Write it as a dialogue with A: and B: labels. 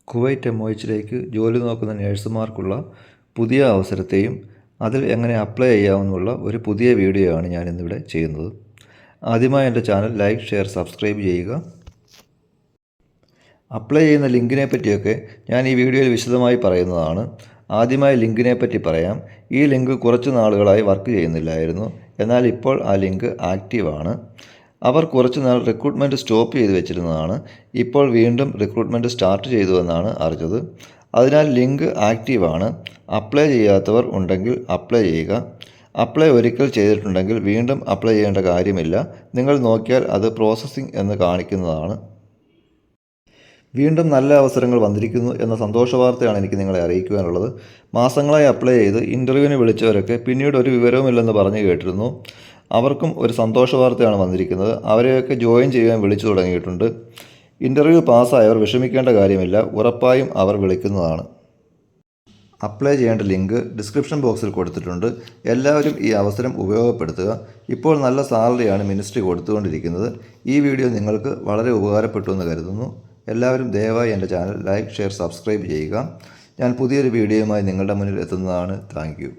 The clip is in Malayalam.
A: കുവൈറ്റ് MOHലേക്ക് ജോലി നോക്കുന്ന നഴ്സുമാർക്കുള്ള പുതിയ അവസരത്തെയും അതിൽ എങ്ങനെ അപ്ലൈ ചെയ്യാമെന്നുള്ള ഒരു പുതിയ വീഡിയോ ആണ് ഞാനിന്നിവിടെ ചെയ്യുന്നത്. ആദ്യമായി എൻ്റെ ചാനൽ ലൈക്ക്, ഷെയർ, സബ്സ്ക്രൈബ് ചെയ്യുക. അപ്ലൈ ചെയ്യുന്ന ലിങ്കിനെ പറ്റിയൊക്കെ ഞാൻ ഈ വീഡിയോയിൽ വിശദമായി പറയുന്നതാണ്. ആദ്യമായി ലിങ്കിനെ പറ്റി പറയാം. ഈ ലിങ്ക് കുറച്ച് നാളുകളായി വർക്ക് ചെയ്യുന്നില്ലായിരുന്നു. എന്നാൽ ഇപ്പോൾ ആ ലിങ്ക് ആക്റ്റീവാണ്. അവർ കുറച്ച് നാൾ റിക്രൂട്ട്മെൻറ്റ് സ്റ്റോപ്പ് ചെയ്ത് വെച്ചിരുന്നതാണ്. ഇപ്പോൾ വീണ്ടും റിക്രൂട്ട്മെൻറ്റ് സ്റ്റാർട്ട് ചെയ്തുവെന്നാണ് അറിഞ്ഞത്. അതിനാൽ ലിങ്ക് ആക്റ്റീവാണ്. അപ്ലൈ ചെയ്യാത്തവർ ഉണ്ടെങ്കിൽ അപ്ലൈ ചെയ്യുക. അപ്ലൈ ഒരിക്കൽ ചെയ്തിട്ടുണ്ടെങ്കിൽ വീണ്ടും അപ്ലൈ ചെയ്യേണ്ട കാര്യമില്ല. നിങ്ങൾ നോക്കിയാൽ അത് പ്രോസസ്സിംഗ് എന്ന് കാണിക്കുന്നതാണ്. വീണ്ടും നല്ല അവസരങ്ങൾ വന്നിരിക്കുന്നു എന്ന സന്തോഷ വാർത്തയാണ് എനിക്ക് നിങ്ങളെ അറിയിക്കുവാനുള്ളത്. മാസങ്ങളായി അപ്ലൈ ചെയ്ത് ഇൻ്റർവ്യൂവിന് വിളിച്ചവരൊക്കെ പിന്നീട് ഒരു വിവരവുമില്ലെന്ന് പറഞ്ഞു കേട്ടിരുന്നു. അവർക്കും ഒരു സന്തോഷ വാർത്തയാണ് വന്നിരിക്കുന്നത്. അവരെയൊക്കെ ജോയിൻ ചെയ്യാൻ വിളിച്ചു തുടങ്ങിയിട്ടുണ്ട്. ഇൻ്റർവ്യൂ പാസ്സായവർ വിഷമിക്കേണ്ട കാര്യമില്ല. ഉറപ്പായും അവർ വിളിക്കുന്നതാണ്. അപ്ലൈ ചെയ്യേണ്ട ലിങ്ക് ഡിസ്ക്രിപ്ഷൻ ബോക്സിൽ കൊടുത്തിട്ടുണ്ട്. എല്ലാവരും ഈ അവസരം ഉപയോഗപ്പെടുത്തുക. ഇപ്പോൾ നല്ല സാലറിയാണ് മിനിസ്ട്രി കൊടുത്തുകൊണ്ടിരിക്കുന്നത്. ഈ വീഡിയോ നിങ്ങൾക്ക് വളരെ ഉപകാരപ്പെട്ടു എന്ന് കരുതുന്നു. എല്ലാവരും ദയവായി എൻ്റെ ചാനൽ ലൈക്ക്, ഷെയർ, സബ്സ്ക്രൈബ് ചെയ്യുക. ഞാൻ പുതിയൊരു വീഡിയോയുമായി നിങ്ങളുടെ മുന്നിൽ എത്തുന്നതാണ്. Thank you.